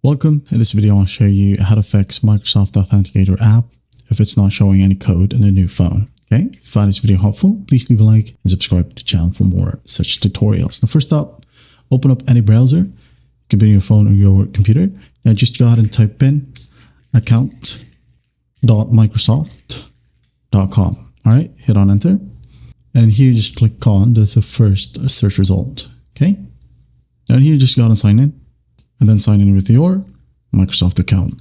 Welcome. In this video, I'll show you how to fix Microsoft Authenticator app if it's not showing any code in a new phone. Okay, if you find this video helpful, please leave a like and subscribe to the channel for more such tutorials. Now, first up, open up any browser. It could be your phone or your computer. Now, just go ahead and type in account.microsoft.com. All right, hit on enter. And here, just click on the first search result. Okay, and here, just go ahead and sign in. And then sign in with your Microsoft account.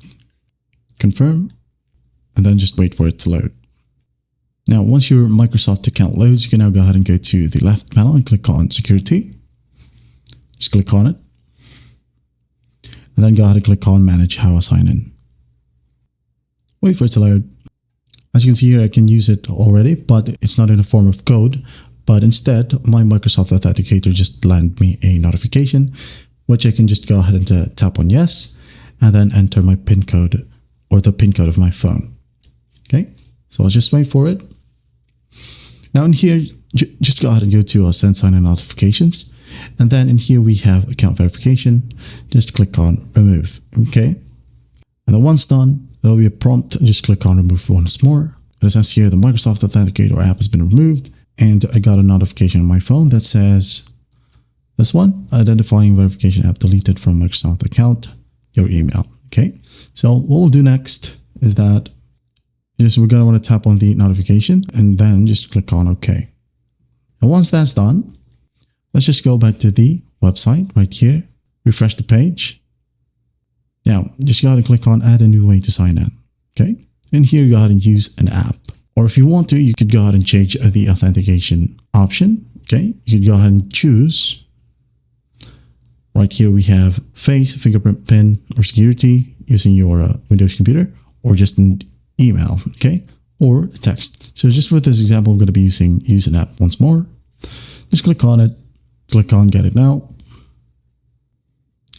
Confirm, and then just wait for it to load. Now, once your Microsoft account loads, you can now go ahead and go to the left panel and click on Security. Just click on it. And then go ahead and click on Manage How I Sign In. Wait for it to load. As you can see here, I can use it already, but it's not in the form of code. But instead, my Microsoft Authenticator just landed me a notification, which I can just go ahead and tap on yes, and then enter my PIN code or the PIN code of my phone. Okay, so I'll just wait for it. Now in here, just go ahead and go to Send Sign In Notifications. And then in here, we have account verification. Just click on Remove. Okay, and then once done, there will be a prompt. Just click on Remove once more. As it says here, the Microsoft Authenticator app has been removed. And I got a notification on my phone that says, this one, identifying verification app deleted from Microsoft account, your email. Okay, so what we'll do next is that we're going to want to tap on the notification and then just click on OK. And once that's done, let's just go back to the website right here, refresh the page. Now, just go ahead and click on Add a new way to sign in. Okay, and here go ahead and use an app. Or if you want to, you could go ahead and change the authentication option. Okay, you could go ahead and choose. Right here, we have face, fingerprint, PIN, or security using your Windows computer, or just an email, okay, or text. So just for this example, I'm going to be using use an app once more. Just click on it, click on Get It Now,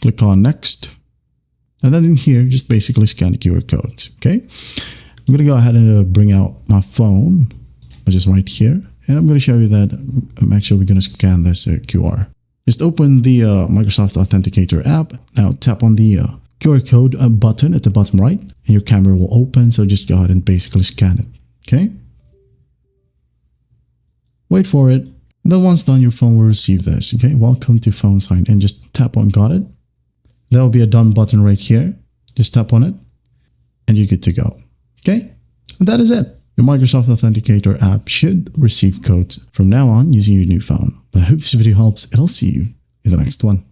click on Next, and then in here, just basically scan the QR codes, okay. I'm going to go ahead and bring out my phone, which is right here, and I'm going to show you that actually we're going to scan this QR. Just open the Microsoft Authenticator app. Now tap on the QR code button at the bottom right, and your camera will open. So just go ahead and basically scan it. Okay. Wait for it. And then once done, your phone will receive this. Okay. Welcome to phone sign in. Just tap on Got It. There will be a done button right here. Just tap on it, and you're good to go. Okay. And that is it. Your Microsoft Authenticator app should receive codes from now on using your new phone. But I hope this video helps, and I'll see you in the next one.